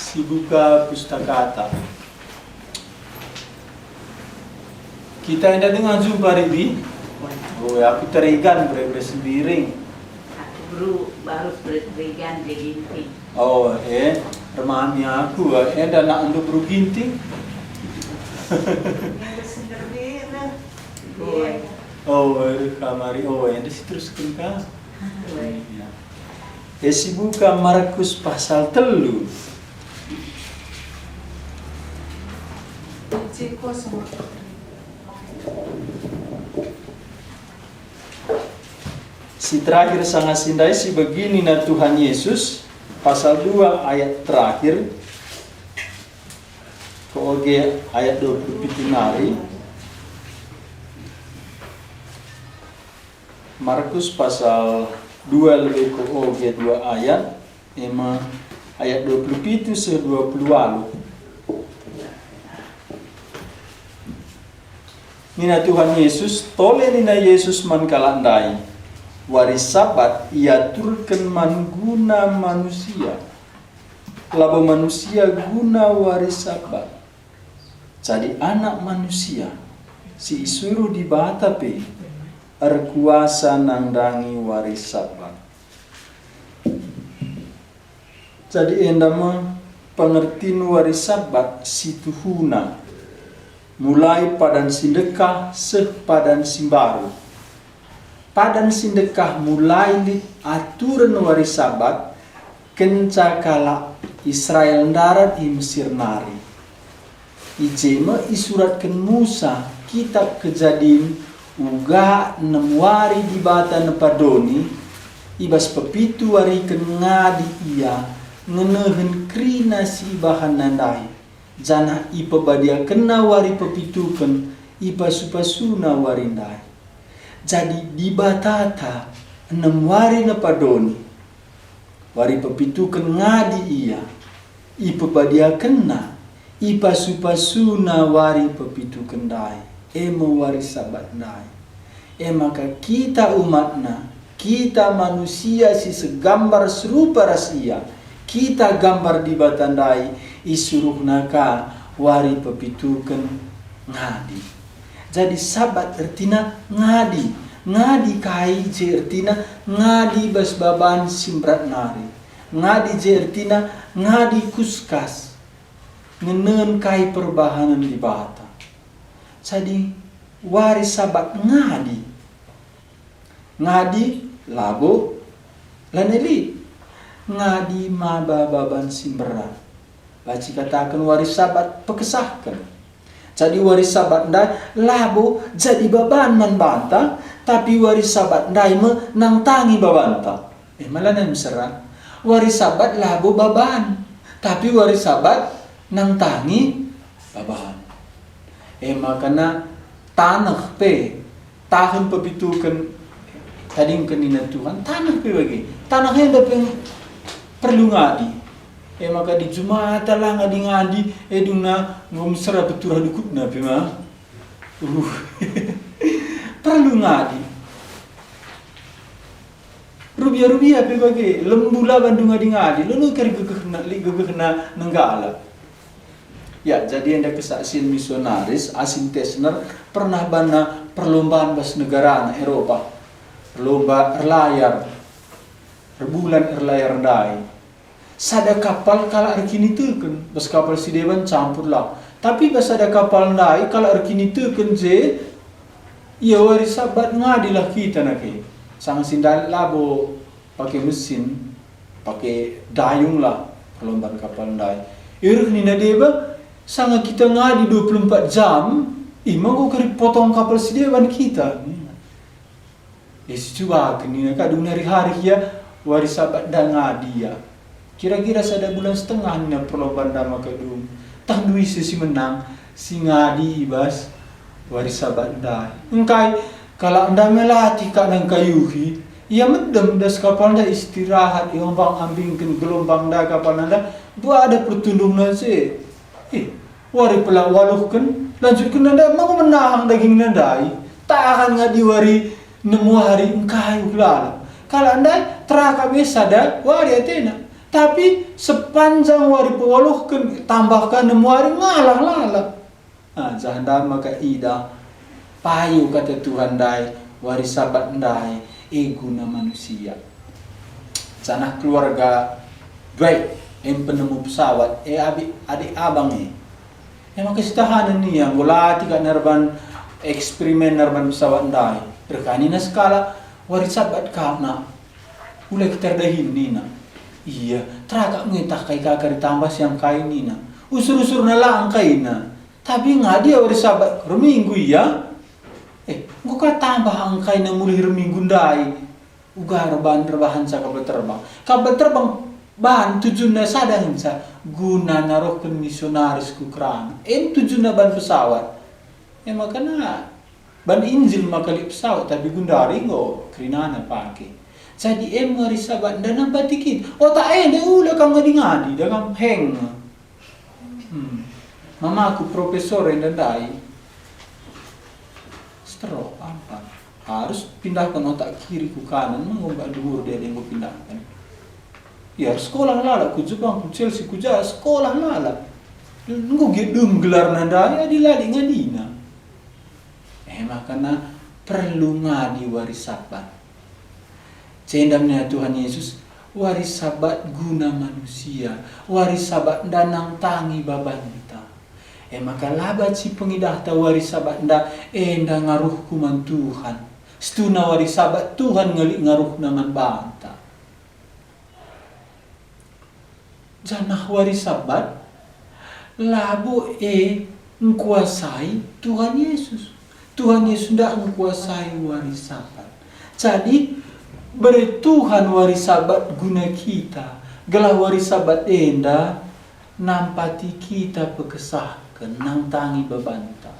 Si buka pustakata. Kita hendak dengan jumpa Ribi. Oh, aku terigan beres sembiring. Aku baru terigan ginting. Oh, remami aku, hendak nak untuk buru ginting. Oh, kamari, hendak si terus kerja. Si buka Markus pasal 3. Si terakhir sangat sindai si begini na Tuhan Yesus pasal 2 ayat terakhir ke ayat 27 nari. Markus pasal 2 lebih ke 2 ayat ayat 27 se 20 lalu. Nina Tuhan Yesus tole nina Yesus man kalandai waris sabat ia turkan man guna manusia labo manusia guna waris sabat jadi anak manusia si isuruh di batape erkuasa nangdangi waris sabat jadi endama pengertiin waris sabat si tuhuna mulai padan sindekah sepadan simbaru. Padan sindekah mulai di aturan waris sabat kencakala Israel darat di Mesir nari. Ijema isuratkan Musa kitab kejadian uga 6 wari di bata nepadoni ibas pepitu wari ken ngadi ia ngenehen krina si bahan nandai. Jana ipa badia kena wari pepitukan ipa supasuna warindai. Jadi di batata 6 wari napadoni wari pepitukan ngadi ia ipa badia kena ipa supasuna wari pepitukan dai emo wari sabat dai. Maka kita umatna kita manusia si segambar serupa rasia kita gambar di batandai isuruh naka wari pepitukan ngadi. Jadi sabat artina ngadi. Ngadi kai je artina ngadi bas baban simbrat nari. Ngadi je artina ngadi kuskas. Ngenen kai perbahanan di bata. Jadi wari sabat ngadi. Ngadi labo laneli. Ngadi maba baban simbrat. Baci katakan waris sabat pekesahkan. Jadi waris sabat ndai labo jadi baban man banta, tapi waris sabat ndai nang tangi babanta. Malah nang mesra. Waris sabat labo baban, tapi waris sabat nang tangi baban. Makana tanah pe tahan pepitukan tadi kenina Tuhan tanah pe bagi. Tanahnya dapat perlu ngadi. Maka di Jumat lah ngadi eduna ngomsera beturah dukut na pema. Perlu ngadi. Rubia pe bagi lembula bandung ngadi. Lalu kari gegena nenggala. Ya, jadi ada kesaksian misionaris Asim Tesner pernah bana perlombaan bas negara Eropa. Lomba erlayar. Rebulan erlayar dai. Sada kapal kala arkini teukeun, bas kapal si dewan campur lah. Tapi bas ada kapal ndai kala arkini teukeun je iya waris sabat ngadilah kita nake. Sang sindal labo pakai mesin, pakai dayung lah perlombaan kapal ndai. Iruh nina deba sanga kita ngadi 24 jam, imang kok kari potong kapal si dewan kita. Coba kenina kadung hari-hari ya waris sabat dan ngadi ya. Kira-kira sada bulan setengah na perlombaan dama kedung. Tang duwi si menang si ngadi bas waris sabat dai. Engkai kalau anda melatih kak nang kayuhi, ia medem das kapal anda istirahat, iombang ambingkan gelombang dah kapal anda, buat ada pertundung nasi. Wari pelak waluhkan, lanjutkan anda mau menang daging nandai. Tahan ngadi wari 6 hari engkai ulala. Kalau anda teraka biasa dah wari atena. Tapi sepanjang wari pewoluhkan tambahkan nemu hari ngalah lala. Janda maka ida payu kata Tuhan dai wari sabat dai guna manusia. Sana keluarga baik yang penemu pesawat adik abang emang kesitahanan nih yang bola tiga nerban eksperimen nerban pesawat dai berkani na skala wari sabat karena mulai kita dahin nina iya teragak ngitah kai kakak ditambah siang kai nina usur-usur na lang kai na tapi nggak dia wari sabat reminggu iya gua tambah angkai na mulai reminggu dai ugar rebahan sa kabel terbang bahan tujuannya sadang sa guna narohkan misionaris ku kerana tujuannya ban pesawat makanya ban injil makali pesawat tapi gundari ngo kerinana pakai jadi ngari sabat dan nampak dikit tak ula kang ngadi dengan heng mama aku profesor yang dandai stroke apa harus pindahkan otak kiri ke kanan mengombak dhuwur dia yang pindahkan ya sekolah lala ku Jepang ku Chelsea ku Jawa sekolah lala ngu gedung gelar nanda ya dilali ngadina makanya perlu ngadi waris sabat cendamnya Tuhan Yesus waris sabat guna manusia waris sabat danang tangi babanta maka labat si pengidah ta waris sabat nda ngaruh kuman Tuhan setuna waris sabat Tuhan ngelik ngaruh naman banta janah waris sabat labo ngkuasai Tuhan Yesus ndak ngkuasai waris sabat jadi beri Tuhan waris sabat guna kita gelah waris sabat enda nampati kita pekesahkan nang tangi babanta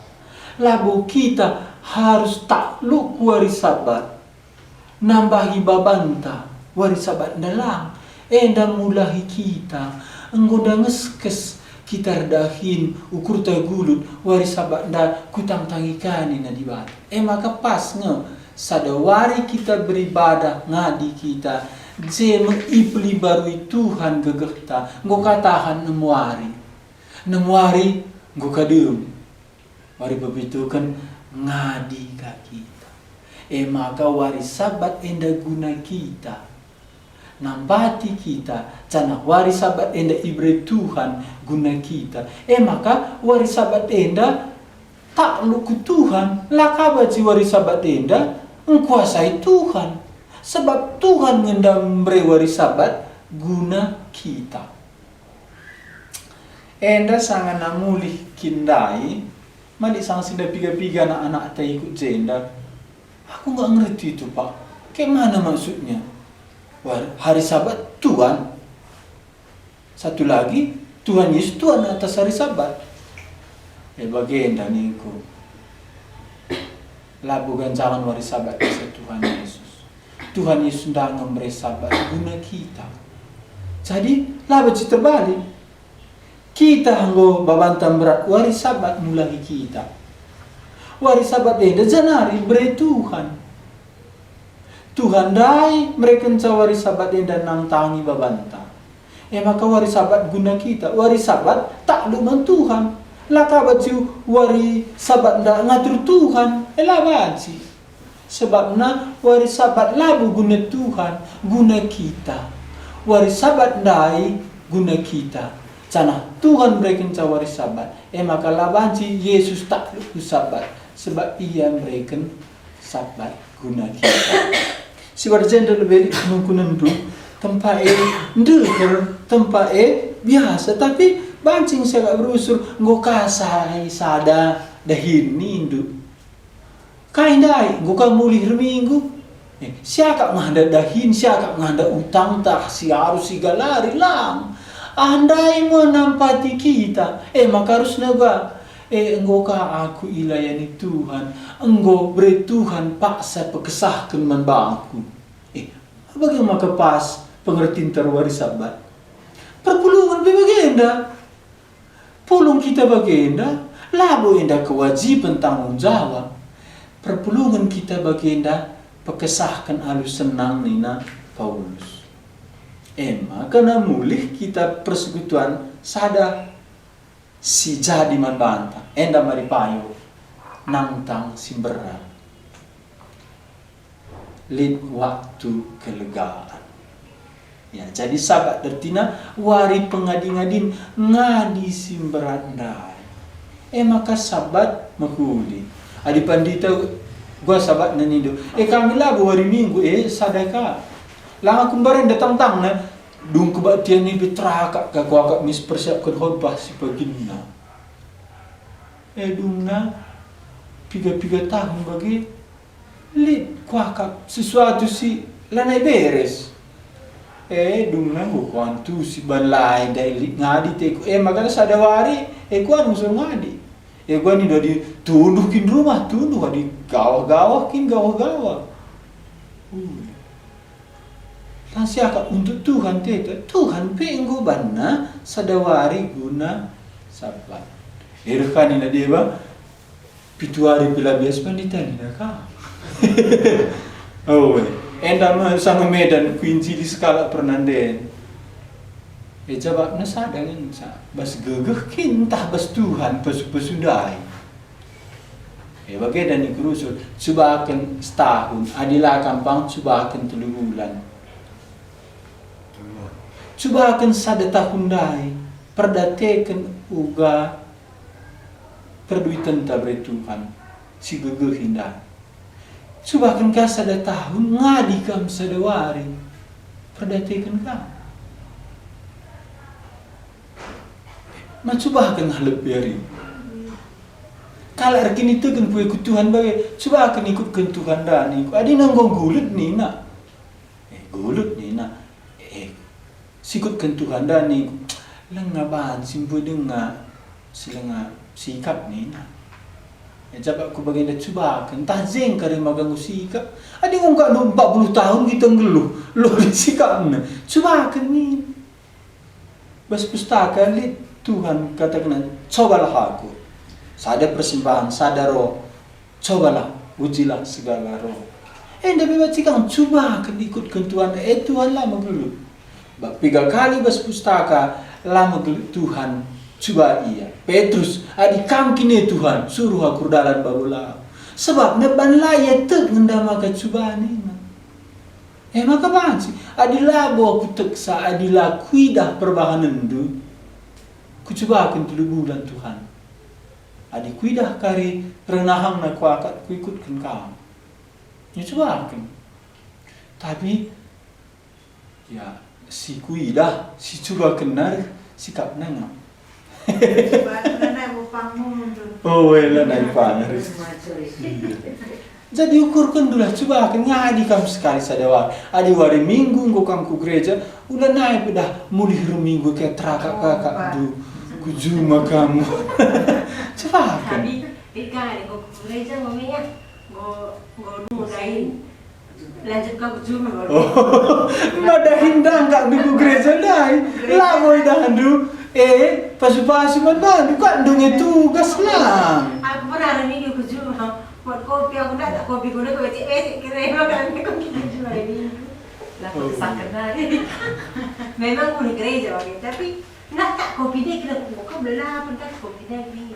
labo kita harus takluk waris sabat nambahi babanta waris sabat dalang enda mulahi kita enggoda ngeskes kita redahin ukur tagulut waris sabat da kutang tangikani na dibat maka pas sadawari kita beribadah ngadi kita je mengipli barui Tuhan gegehta nggo katahan nemuari nggo kadem wari begitu kan ngadi ka kita maka waris sabat enda guna kita nambati kita cana waris sabat enda ibre Tuhan guna kita maka waris sabat enda takluk ku Tuhan lakabaci waris sabat enda mengkuasai Tuhan sebab Tuhan ngendam bre waris sabat guna kita enda sangat namulih kindai mandi sang sinda piga-piga anak-anak tak ikut jenda aku nggak ngerti itu pak kayak mana maksudnya hari sabat Tuhan satu lagi Tuhan Yesus Tuhan atas hari sabat bagian dan itu labu ganjaran waris sabat Tuhan Yesus sudah memberi sabat guna kita jadi labu terbalik kita hanggo babantam berat waris sabat mulai kita waris sabat enda janari beri Tuhan dai mereka waris sabat enda nang tangi babanta maka waris sabat guna kita waris sabat takluk man Tuhan lakabat si wari sabat nda ngatur Tuhan labat si sebabna waris sabat labu guna Tuhan guna kita waris sabat dai guna kita cana Tuhan berikan waris sabat maka labanci Yesus takluk sabat sebab ia berikan sabat guna kita si warjanda lebih mengkunan tu tempat ndeher tempat biasa tapi bancing saya berusur nggo kasai sada dahin nindu kain dai nggo ka mulih reminggu siaka nganda dahin siaka nganda utang tak si harus sigalari lang andai menampati kita maka harus naga enggo ka aku ilayani Tuhan enggo beri Tuhan paksa pekesahkan man bangku bagaimana maka pas pengertian terwaris sabat perpulungan bagenda pulung kita bagenda labo enda kewajiban tanggung jawab perpulungan kita bagenda pekesahkan alus senang nina Paulus Karena mulih kita persekutuan sada si jadi man banta enda maripayo nangtang simberat lid waktu kelegaan. Ya, jadi sabat dertina wari pengadi-ngadin ngadi simberat ndai. Maka sabat makuli. Adi pandita gua sabat nanido. Kami labu hari Minggu sadaka. Lang aku kemarin datang na dung kebatian ni betraka ka kuaka mis persiapkan khotbah si paginna. Dung na 3 tahun bagi lid kuaka sesuatu si lanai beres. Dung na kuantu si balai dai lid ngadi te makanya sadawari kuan musuh ngadi. Gua ni dari tundukin rumah tunduh di gawah-gawah kin gawah-gawah. Siapa untuk Tuhan teta Tuhan penggo banna sadawari guna sabat. Kan ina deba pituari pila bias pandita nina ka. Enda sama Medan kunci di skala pernanden. Jawab nasa dengan bas gegeh kintah bas Tuhan pasudai. Bagai dan ikurusut subakan setahun adilah kampang subakan 3 bulan. Subakan sada tahun dai perdatekan uga perduitan tabri Tuhan si gegeh hindah. Subakan ka sada tahun ngadi kam sadawari perdatekan ka. Macubahkan halap biari. Kalau arkin itu kan punya Tuhan bagai, subahkan ikutkan Tuhan dan ikut. Adi nanggong gulut ni nak. Gulut ni nak. Sikutkan Tuhan dan ikut. Lengaban simpu dengar silenga sikap ni nak. Jawab aku bagian dah subahkan. Tazeng kari magang sikap. Adi ngongkak 40 tahun kita ngeluh. Loh di sikap ni. Subahkan ni. Bas pustaka lid. Tuhan katakan, cobalah aku. Sada persembahan, sada roh. Cobalah, ujilah segala roh. Tapi bacikan, coba akan ikutkan Tuhan. Tuhan lama gelut. 3 kali bas pustaka, lama gelut Tuhan. Coba iya. Petrus, adik kam kini Tuhan, suruh aku dalam babulau. Sebab neban laya tek ngendamaka cobaan ini. Maka bahan sih. Adilah bawa aku teksa, adilah kuidah perbahanan itu. Kucoba akan 3 bulan Tuhan. Adi kuidah kari renahang na kuakat kuikutkan kau. Ya coba akan. Tapi ya si kuidah si coba kenar sikap nanga. Lanai panger. Jadi ukurkan dulu coba akan ngadi kamu sekali sadawar. Adi wari Minggu ngko kamu ku gereja udah naik dah mulih Minggu kayak terakak kakak du. Kujuma kamu. Coba kan. Tapi ikan go gereja ngomongnya go mudahin. Lanjut ke kujuma. Madahin dah enggak di gereja dai. Lah boy dah du. Pasu-pasu mana bukan dong tugas lah. Aku pernah hari Minggu kujuma. Buat kopi aku dah kopi gue kok becek kira makan kok kita jual ini. Lah kok sakit dari. Memang mau gereja tapi nak tak kopi dia kena kau belah pun tak kopi dia ni.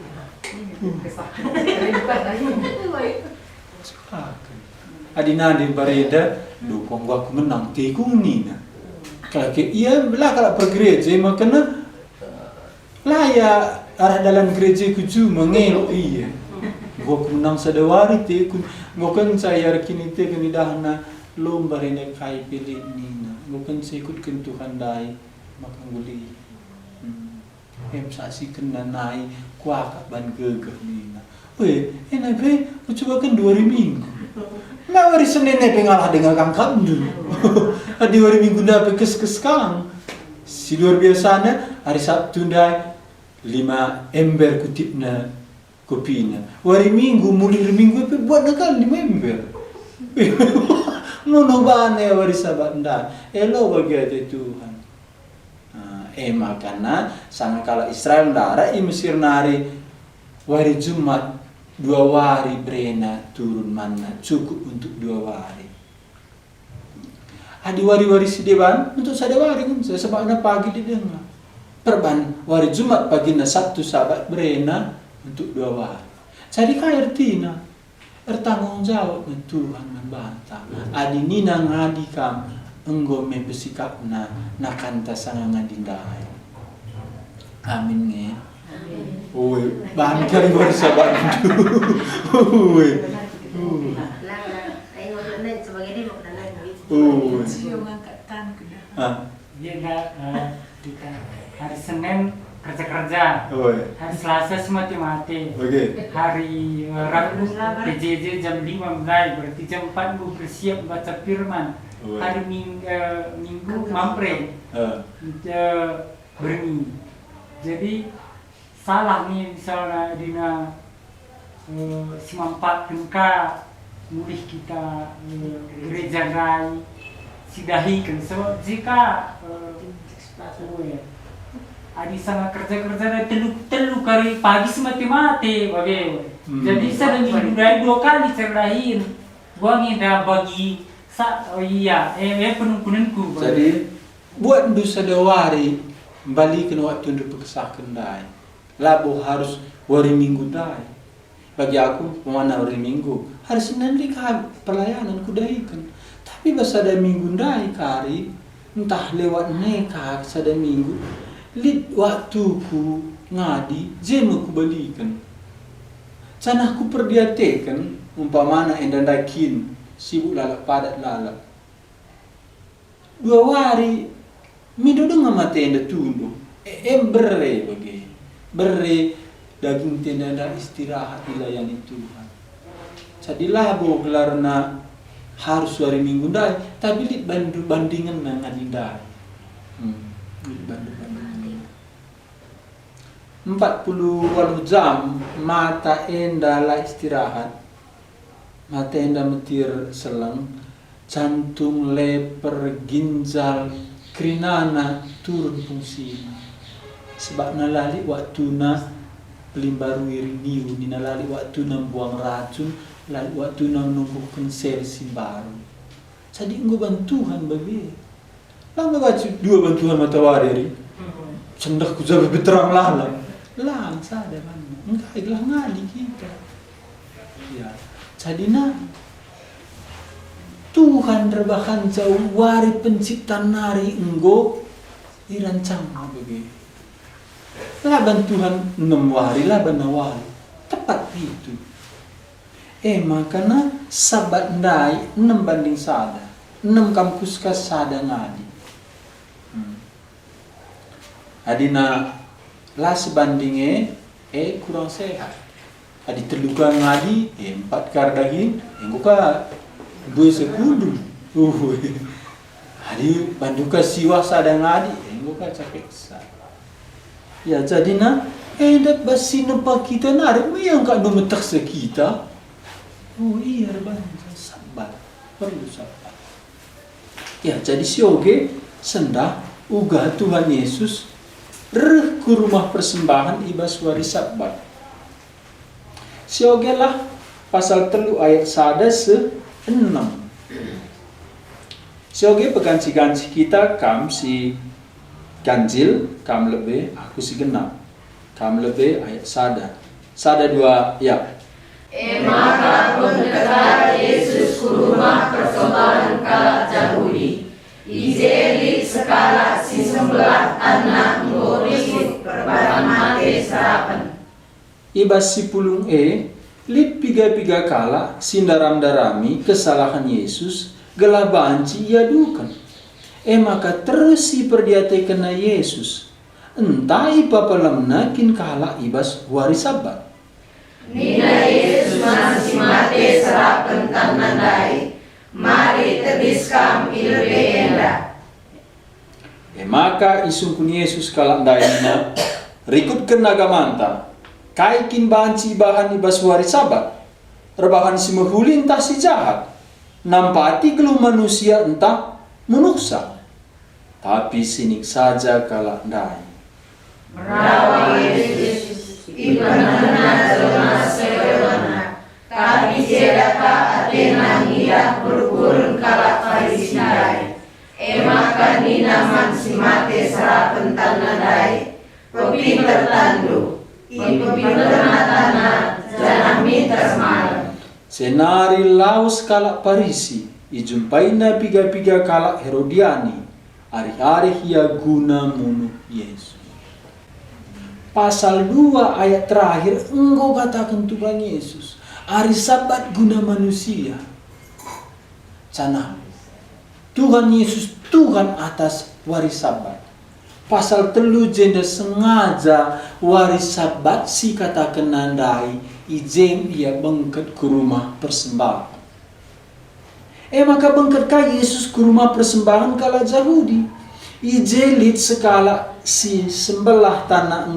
Adina di bareda dukung gua aku menang tikung ni na. Kalau iya belah kalau pergereja makanya lah ya arah dalam gereja kuju mengelok iya. Gua aku menang sadawari tikung. Gua kan saya kini tikung ni dah na lomba rene kai pilih ni na. Gua kan saya ikutkan Tuhan dai makan guli. Saksi kena naik kuak ban gegeh ni. Enak aku coba kan 2 hari Minggu. Nah hari Senin pengalah dengan kangkang dulu. Di 2 hari Minggu dah kes kang. Si luar biasanya hari Sabtu dah 5 ember kutipna kopinya. Hari Minggu mulai Minggu buat nakal 5 ember. Nono bane hari Sabat dah. Elo bagi ada Tuhan. Makanya sana kalau Israel ndara Mesir nari wari Jumat 2 hari brena turun mana cukup untuk 2 hari. Adi wari-wari si deban untuk sada wari kan sebabna pagi di dengar. Perban wari Jumat pagi na Sabtu Sabat berena untuk 2 wari. Jadi kaya artina tanggung jawab na Tuhan membantah. Adi nina ngadi kam enggo me besikap na nakanta sanga ngadindai. Amin nge. Oi, bahan kali wari Sabat itu. Oi. Sio ngangkatan kuda. Dia enggak hari Senin kerja-kerja. Hari Selasa mati-mati. Hari Rabu PJJ jam 5 mulai, berarti jam 4 bu bersiap baca firman. Hari Minggu mampre. Berni. Jadi salah nih misalnya dina simampat kengka mulih kita gereja rai sidahi kan so jika adi sangat kerja-kerja dan telu kali pagi semati-mati bagai jadi saya minggu dari 2 kali cerdahin buangin dah bagi penungkunanku jadi buat dosa dewari balikin waktu untuk kesakan dai labo harus wari minggu dai bagi aku mana hari Minggu hari Senin lika pelayanan kudahikan tapi pas ada minggu dai kari entah lewat neka sada minggu lid waktuku ngadi jemu ku balikan canah ku perdiatekan umpamana endandakin sibuk lalak padat lalak 2 hari mido dengan mate enda tundu bere bagi bere daging tenda istirahat dilayani Tuhan. Jadi labo gelarna harus hari Minggu dai, tapi lit bandingan dengan dai. Bandingan. 40 jam mata enda la istirahat. Mata enda metir selang, jantung, leper, ginjal, krinana turun fungsi. Sebab nalali waktu na pelimbaru iriniu ninalali waktu nang buang racun lalu waktu nang numbuhkan sel simbaru jadi enggo bantuhan bagi lang baca 2 bantuhan matawari cendak ku jabe beterang lalang lang sada man engka iglah ngali kita ya jadi na Tuhan rebahan jauh wari pencipta nari enggo dirancang bagi laban Tuhan 6 wari, laban nawari. Tepat itu. Makanya Sabat ndai 6 banding sada. 6 kampus ka sada ngadi. Adina lah sebandingnya kurang sehat. Adi terluka ngadi 4 kardahin, engko 2 sekudu. Adi banduka siwa sada ngadi, engko capek sa. Ya jadi na dak basi nampak kita na ada yang kak metak sekita. Oh iya banyak sabar perlu sabar. Ya jadi sioge sendah uga Tuhan Yesus ke rumah persembahan ibas wari Sabat. Sioge lah pasal 3 ayat 1-6. Sioge peganci-ganci kita kam si ganjil kam lebih aku si genap kam lebih ayat sada 2 ya maka mendekat Yesus ke rumah persembahan kala Yahudi izeli sekala si sembelah anak ngorisit perbaran mate serapan ibas si pulung lip piga-piga kala sindaram-darami kesalahan Yesus gelabanci ia dukan maka terus si perdiate kena Yesus entah ipa pelamnakin kahala ibas wari Sabat nina Yesus masih mate serapan tanandai mari tebiskam ilbe enda maka isungkun Yesus kalak dayana rikut kenaga manta kaikin banci bahan ibas wari Sabat rebahan si mahulin tah si jahat nampati gelu manusia entah menuksa tapi sinik saja kalak dai merawa Yesus ibana zona sewana tapi jedaka atena ngidah berkurun kalak Farisi dai maka nina man si mate sarapan tanadai, pepinter tandu, pepinter natana, janami termalam. Senari laus kalak Parisi, ijumpai na piga-piga kalak Herodiani, hari-hari hia guna munuh Yesus. Pasal 2 ayat terakhir, engkau katakan Tuhan Yesus, hari Sabat guna manusia. Sana, Tuhan Yesus Tuhan atas waris Sabat. Pasal 3 jenda sengaja waris Sabat si katakan nandai, ijen ia bengket ke rumah persembahan. Maka bengket ka Yesus ke rumah persembahan kala Yahudi. Ijelit sekala si sembelah tanah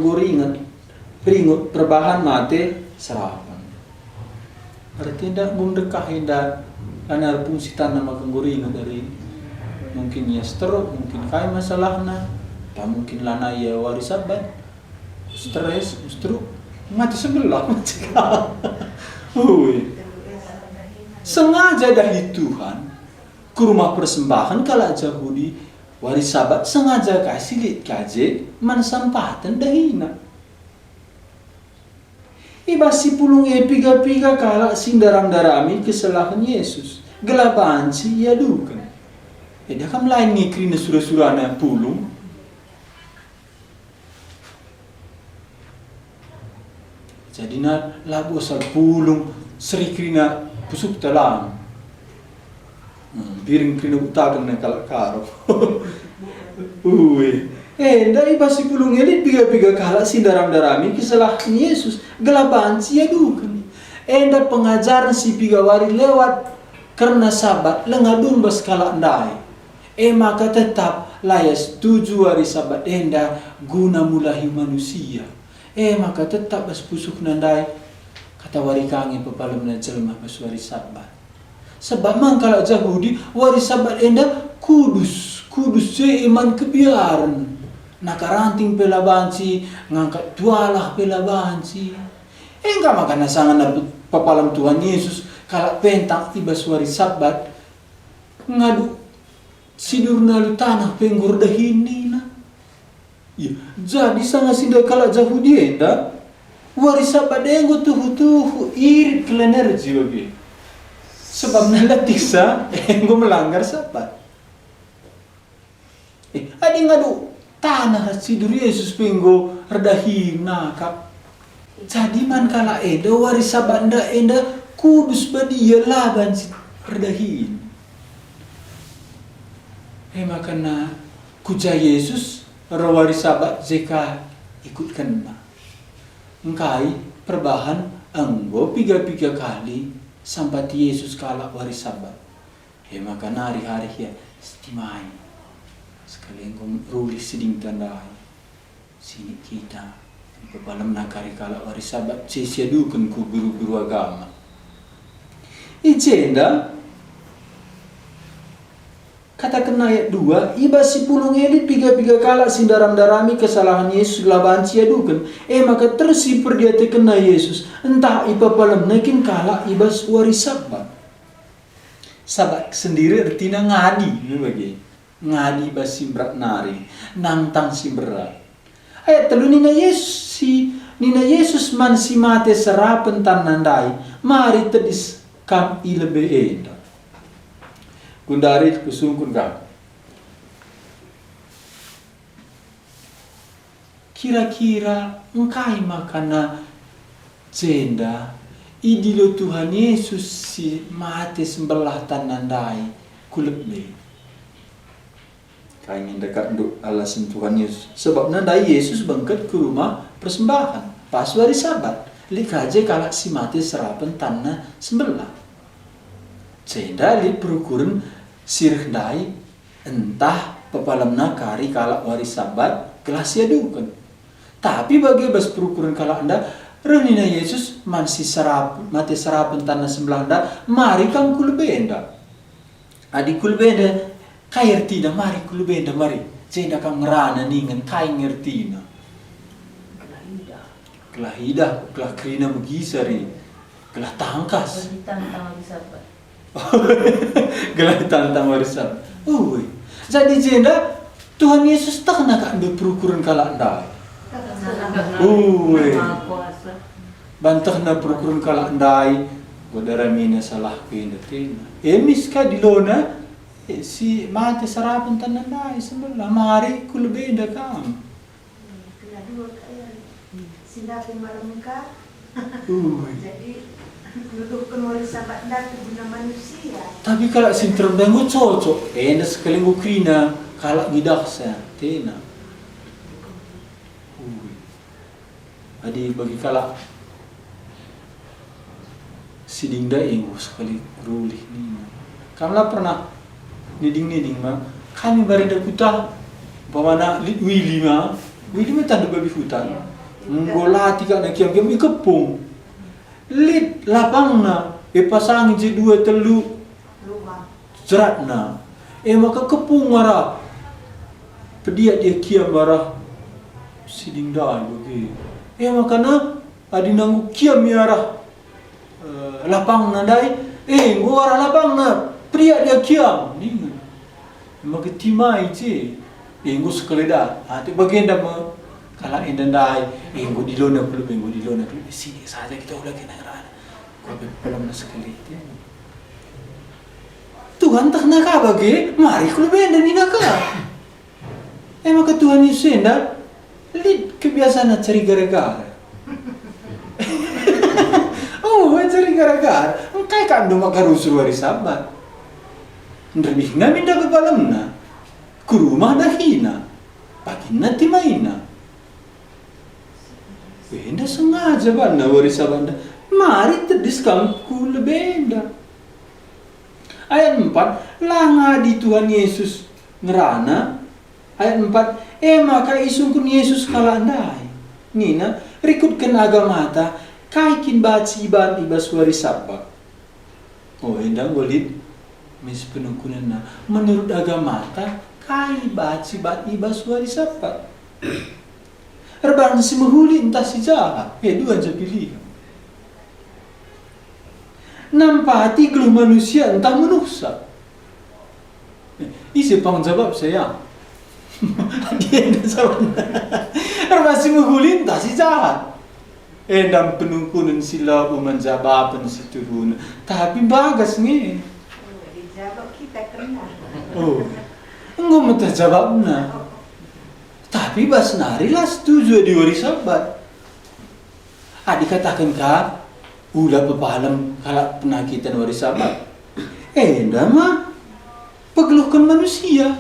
ringut perbahan mate serapan. Berarti tidak mendekah hendak anar fungsi tanah makan ringut dari mungkin ya stroke, mungkin kaya masalahnya, tak mungkin lana ya waris Sabat, stres, stroke, mati sebelah macam. Sengaja dari Tuhan ke rumah persembahan kala Yahudi waris Sabat sengaja kasih lihat kaje mansampatan dahina. Ibasi pulung piga-piga kala sindaram-darami kesalahan Yesus. Gelaban si ia dukan. Dia kan lain ngikri na surah-surah pulung. Jadi na labu asal pulung seri krina pusuk telang. Piring krina utakan na kalak karo. Dai basi pulung elit piga-piga kala sindaram-darami kesalahan Yesus. Gelaban si ia dukan. Enda pengajaran si pigawari lewat karena Sabat lengadun bas kala ndai. Maka tetap layas 7 hari Sabat enda guna mulahi manusia. Maka tetap bas pusuk nandai kata wari kangen pepalam na jelma bas waris Sabat. Sebab mang kalau Yahudi waris Sabat enda kudus je iman kebiaran. Nakaranting pelabansi ngangkat tualah pelabansi. Enggak makan nasangan na pepalam Tuhan Yesus kalau pentang ibas waris Sabat ngadu sidur nalu tanah penggur dahini na. Ya, jadi sangat sinda kala Yahudi enda waris Sabat enggo tuhu irit energi bagi. Sebab nalatisa enggo melanggar Sabat. Adi ngadu tanah sidur Yesus penggo redahina kap. Jadi man kala enda waris Sabat enda kudus badia laban si redahin. Makana kuja Yesus waris Sabat zeka ikut kena. Engkai perbahan anggo piga-piga kali sampai Yesus kala waris Sabat. Makana hari-hari ya istimai. Sekali engko ruli seding tandai. Sini kita kepalam nakari kala waris Sabat sesiadukan ku guru-guru agama. Ijenda katakan ayat 2, ibasi pulung elit piga-piga kala sindaram-darami kesalahan Yesus laban siadukan. Maka tersi perdiate kena Yesus. Entah ipa palam naikin kala ibas waris Sabat. Sabat sendiri artinya ngadi. Ngadi basi berat nari. Nantang si berat. Ayat telu nina Yesus man si mate serapen tanandai. Mari tedis kam ilebe enda. Kundari kusungkun kam. Kira-kira engkai makana jenda idilo Tuhan Yesus si mate sembelah tanandai kulebe. Kain dekat untuk alasan Tuhan Yesus. Sebab nandai Yesus bangkit ke rumah persembahan pas waris Sabat. Likaje kalak si mate serapan tanah sembelah. Jenda li perukuran sirhdai entah pepalamna kari kalak waris Sabat kelas yadukan. Tapi bagi bas perukuran kalak anda renina Yesus masih mate serapan tanah sembelah anda mari kang kulbenda. Adi kulbenda kaya ertina mari kulbenda mari. Jenda kang ngerana ningan kaya ngertina. Kelah hidah, kelah krina megisari, kelah tangkas. Tantang waris Sabat. Gelah tantang waris Sabat. Jadi jenda Tuhan Yesus tak nak ambil perukuran kalak ndai. Bantah na perukuran kalak ndai, godara mina salah kena tina. Emis ka di lona si mati sarapan tanan ndai sebelah mari ku lebih dah kam. Kedua kaya sindapin malam ka. Jadi nuduhkan warisan badan guna manusia. Tapi kalau sintrom dangu cocok, enak sekali ngukrina kalau gidaksa, tina. Adi bagi kalau sidingda ingu sekali rulih ni. Kamla pernah niding mah, kami barenda kuta, bawah Willy mah tanda babi hutan. Ngolati ka na kiam-kiam ikepung. Lit lapangna pasangi je dua telu jeratna maka kepung marah pediat dia kiam marah siding dai bagi maka na adi nanggu kiam yarah lapangna dai ngora lapangna pediat dia kiam ni maka timai je nggo sekeleda ati bagenda ma kala endandai nggo dilona perlu nggo dilona perlu sini saja kita udah kena rana kau belum sekali Tuhan tak nak bagi mari kalau benda ni nak maka Tuhan Yesus enda lid kebiasaan cari gara-gara cari gara-gara engkai kan do makarusur hari Sabat ndrebih na minda bebalamna ku rumah dah hina pagi nanti maina benda sengaja banda warisa banda mari terdiskam ku lebenda ayat 4 langa di Tuhan Yesus ngerana ayat 4 maka isungkun Yesus kala andai nina rikutkan agama ta kaikin baci ban ibas warisa ba endang golid mis penungkunan na menurut agama ta kai baci ban ibas warisa ba Reban si mahuli entah si jahat, dua aja pilih. Nampati geluh manusia entah manusia. Isi pengjawab saya. Dia dah jawab. Reban si mahuli entah si jahat. Endam penungkunan sila pemanjabapan si turun. Tapi bagas ni. Dijawab kita kenal. Enggak mentah jawabna. Tapi bas narilah setuju di hari Sabat. Adik katakan kah, ulah pepahalam kalau penakitan hari Sabat. Dah mah pegeluhkan manusia.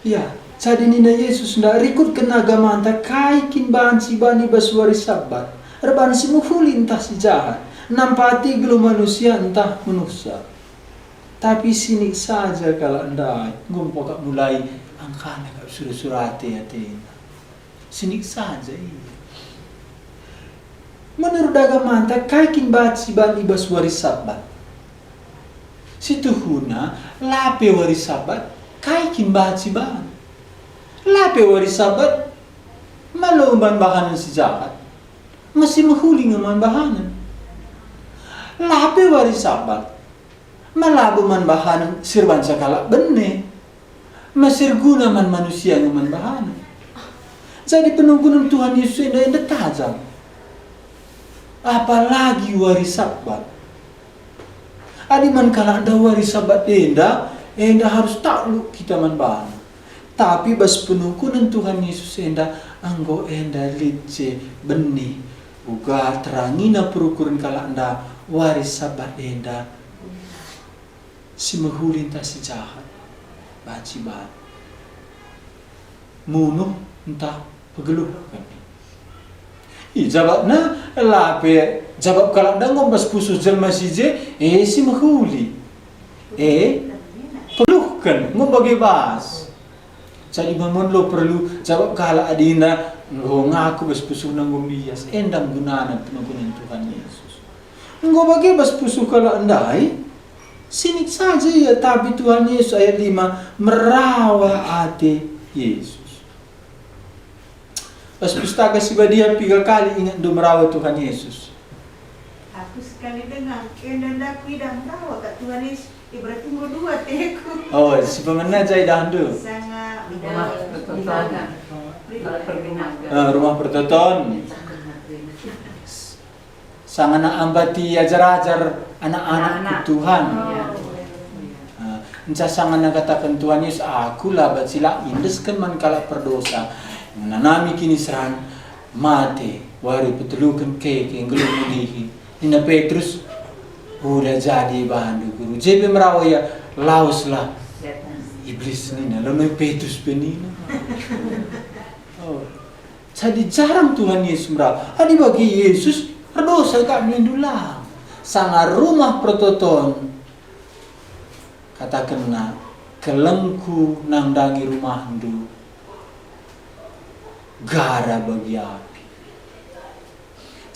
Ya, jadi nina Yesus ndak rikutkan agama anta kaikin bahan si bani bas hari Sabat. Reban si muhuli entah si jahat. Nampati gelu manusia entah manusia. Tapi sini saja kalau ndak ngumpul mulai angkana kau surat-surati hati. Sini saja ini. Menurut agama anta kaikin baci ban ibas waris Sabat. Situhuna lape waris Sabat kaikin baci ban. Lape waris Sabat malumban bahanan si jahat. Masih mahuli ngaman bahanan. Lape waris Sabat malabuman bahanan sirban sakala benne. Masir guna man manusia ngaman bahana. Jadi penunggunan Tuhan Yesus enda tajam. Apalagi waris Sabat. Adi man kala ada waris Sabat enda harus takluk kita man bahana. Tapi bas penunggunan Tuhan Yesus enda anggo enda lice benih. Uga terangina perukuran kala anda waris Sabat enda. Si mahulin ta si jahat. Baci bat munuh entah pegeluh kan jawabna lape jawab kalau dangom bas pusus jelma sije si mahuli peluhkan ngom bagi bas jadi mamon lo perlu jawab kala adina ngaku bas pusuh nangom bias endam gunana penunggunan Tuhan Yesus ngom bagi bas pusuh kala andai sini saja ya, tapi Tuhan Yesus ayat 5 merawat hati Yesus. Pas pustaka si Badia 3 kali ingat do merawat Tuhan Yesus. Aku sekali dengar, kena aku idam tahu kat Tuhan Yesus. Berarti mau dua teku. Oh, si pengena jai dahandu. Sangat Rumah pertotoan. Kalau perginakan. Rumah pertoton. Sang anak ambati ajar-ajar anak-anak Tuhan. Encah sang anak katakan Tuhan Yesus, aku lah sila indes kan man kala perdosa. Nanami kini seran mati wari petelukan ke ngelum mudihi. Nina Petrus udah jadi bahan guru. JP merawaya laos lah. Iblis nina lalu Petrus penina. Oh. Jadi jarang Tuhan Yesus merawat. Adi bagi Yesus berdosa kak melindulang. Sangat rumah pertoton. Katakanlah kelengku nangdangi rumah handu. Gara bagi api.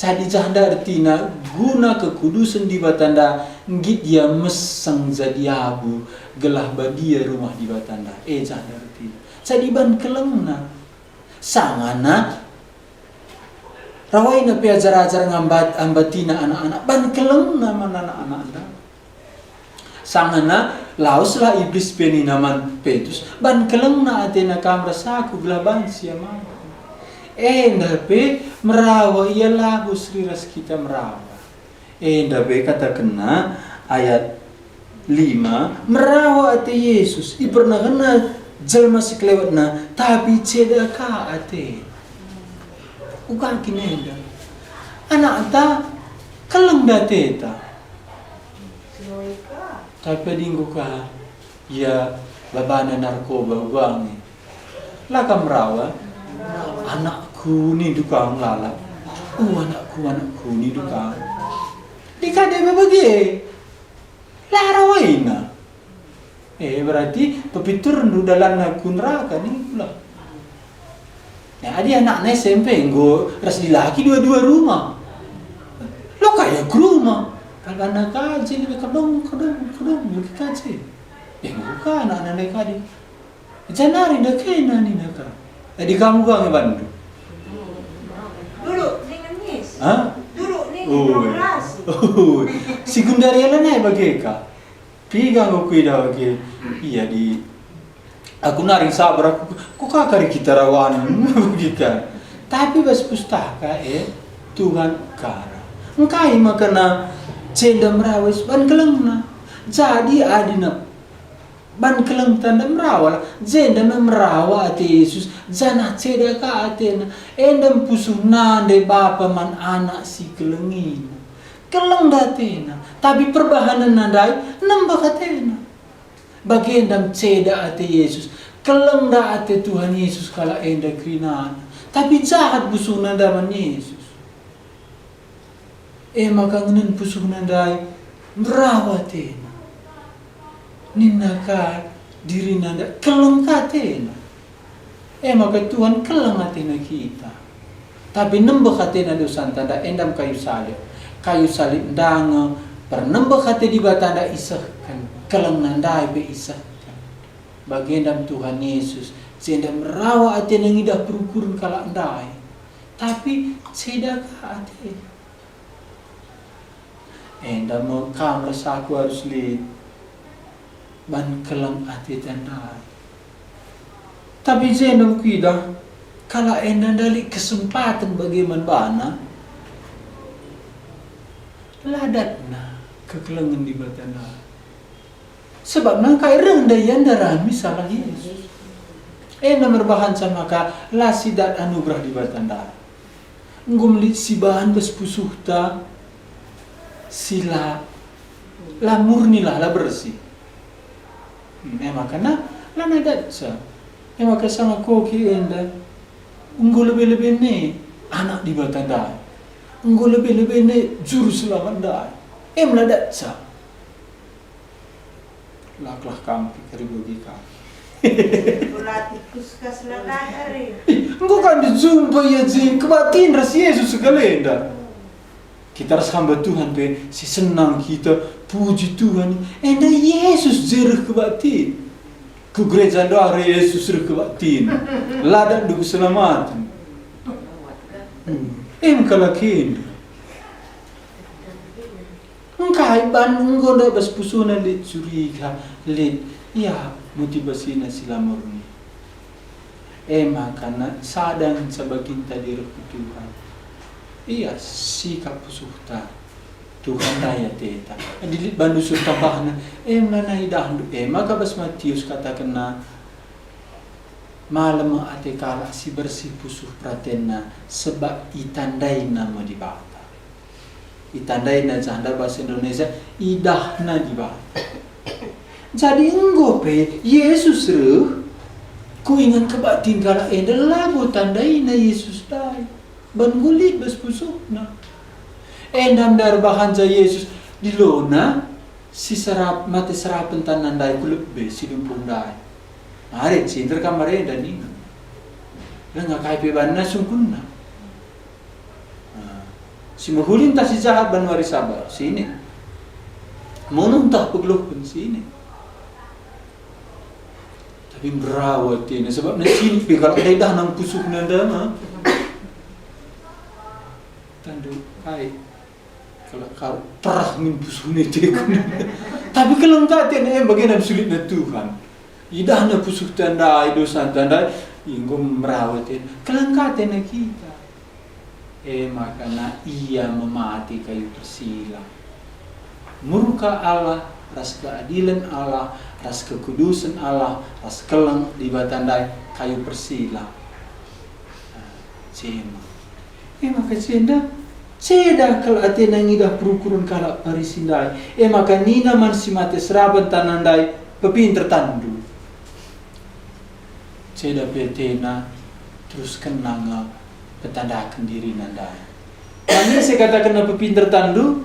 Jadi janda artina guna kekudusan di batanda ngit dia meseng jadi abu gelah badia rumah di batanda. Janda artina. Jadi ban kelengna. Sangana rawaina pe ajar-ajar ngambat ambatina anak-anak ban kelengna mana anak-anak anda. Sangana lauslah iblis peni naman Petrus ban kelengna atena kamra saku gelah ban siama. Ndape merawa ialah busriras kita merawa. Ndape kata kena ayat 5 merawa ate Yesus. I pernah kena jelma siklewatna tapi cedaka ate. Uka kinenda. Anak ta keleng dateta. Tapi dinggo ka ya babana narkoba ubangi. Laka merawa anakku ni dukang lalap. Anakku ni dukang. Dikade bagi. Larawaina. Berarti pepitur nudalan aku neraka ni pula. Nah, ada anaknya SMP nggo ras dilaki dua-dua rumah. Lo kayak rumah. Kalau anak kaji ni kedong bagi kaji. Bukan anak-anak kaji. Janari dah kena ni nak. Di kamu bang Bandung. Dulu dengan Yes. Dulu nih demokrasi. Si Gundaria naik bagi ka. Pigang aku ida bagi. Iya di. Aku naring sabar aku kakari kita rawan begitu. Tapi bas pustaka Tuhan kara. Engkai makana cenda merawis ban kelengna. Jadi adina ban keleng tanda merawal jenda merawa ate Yesus jana ceda ka atena endam pusuh nande bapa man anak si kelengina keleng datena tapi perbahanan nandai nambah katena bagi endam ceda ate Yesus keleng da ate Tuhan Yesus kala enda krinan tapi jahat pusuh nanda man Yesus maka ngenen pusuh nandai merawat atena ninaka diri nanda keleng katena. Maka Tuhan keleng atena kita. Tapi nembeh katena dosan tanda endam kayu salib. Kayu salib ndanga pernembeh kate di batanda isahkan. Keleng nandai be isahkan. Bagi endam Tuhan Yesus, sendam rawa atena ngidah perukurun kala ndai. Tapi sedaka atena. Endam kam rasaku harus lihat ban keleng ati tandai. Tapi jendam kita kala enda dali kesempatan bagaimana bana ladatna kekelengan di batana. Sebab nangkai rendah yang darah misalnya Yesus. Nomor bahan sama ka lasidat anugerah di batanda. Ngumlit si bahan bespusuh ta sila la murni lah bersih. Makanya lana datsa. Maka sama koki enda unggul lebih-lebih ni anak di batanda. Unggul lebih-lebih ni juru selamat dah. Meladatsa. Laklah kampi keribugi kami. Ulatikus kas ladari. Engkau kan dijumpa ya jing kebatin ras Yesus segalenda. Kita harus hamba Tuhan pe si senang kita puji Tuhan. Enda Yesus jerih kebatin. Ke gereja doa Yesus jerih kebatin. Ladan du keselamatan. Kalakin. Engkai Bandung goda bas pusuna lit curiga lit ya motivasinya sila murni. Makana sadang sabaginta diri Tuhan. Iya sikap pusuhta Tuhan daya teta. Dilit bandu surta bahana nanai dahandu maka bas Matius katakan na malam ate kala si bersih pusuh pratena sebab itandai nama di bata. Itandai na janda bahasa Indonesia idahna di bata. Jadi enggope Yesus reh ku ingat kebatin kala lagu tandai na Yesus dai ban gulit bas pusuhna. Endam darbahan ja Yesus di lona si serap mati serapen tanan dai kulebe si dumpung dai. Are cinter kamare dan ini. Lah ngakai pebanna sungkunna. Si mahulin ta si jahat ban wari sabar sini. Monong tah pegloh pun sini. Tapi merawat ini sebab na sini kalau ada dah nang pusuk nanda mah. Tandu ai kalau kau terah min pusuk ni tekun. Tapi kalau enggak tiada bagian sulit na Tuhan. Idah na pusuk tanda dosa tanda inggo merawat ini. Kalau enggak tiada kita. Makana ia memati kayu persila. Murka Allah, ras keadilan Allah, ras kekudusan Allah, ras kelang di batandai kayu persila. Cema. Maka ceda kalau atena ngidah perukuran kalak parisindai. Maka nina man si mate seraban tanandai pepinter tandu. Ceda petena terus kenanga petandakan diri nandai. Kami saya katakan apa pinter tandu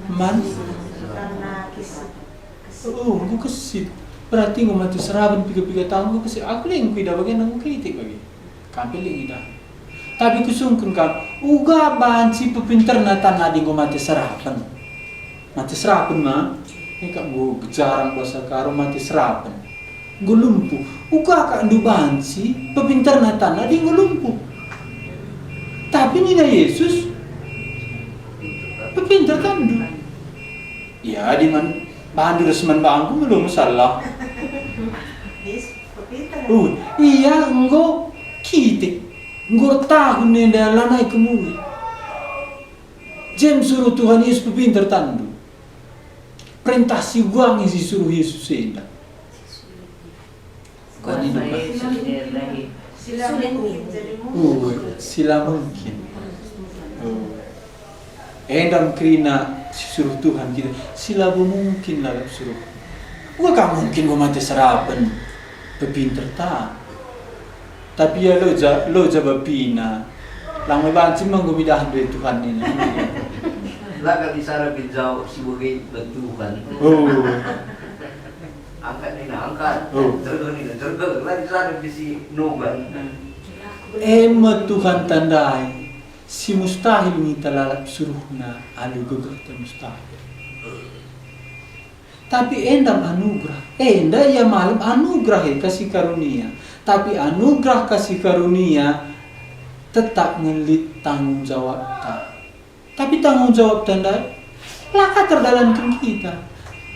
man. Karena kisah. Aku kesit. Berarti ngomatu seraban piga-piga tahun aku kesit. Aku yang kuida bagian aku kritik bagi. Kampil yang ida. Tapi kusungkun kan. Uga banci pepinter natan adi ngomatu seraban. Mati seraban mah. Ini kamu jarang bahasa karo mati seraban. Gulumpu. Uga kak ndu banci pepinter natan adi ngulumpu. Tapi Nina Yesus pepinter tandu. Ya di man bahan resman bangku belum salah. Iya enggo kitik. Enggo tahu nenda lanai kemui. Jem suruh Tuhan Yesus pepinter tandu. Perintah si guang isi suruh Yesus senda. Kuasa Yesus ilahi. Sila mungkin. Endam krina suruh Tuhan kita. Sila mungkin lah suruh. Bukan mungkin gua mati serapan. Pepinter ta. Tapi ya lo jawab pina. Lang banci manggumidahan dari Tuhan ini. Lah kan disana dijawab sebagai bentukan. Angkat ni nak angkat, terus ni nak terus, lah disana bisi noban. Tuhan tandai si mustahil ni talalap suruhna alu gagah ta mustahil. Tapi endam anugerah, ya malam anugerah kasih karunia. Tapi anugerah kasih karunia tetap ngelit tanggung jawab ta. Tapi tanggung jawab tandai laka terdalamkan kita.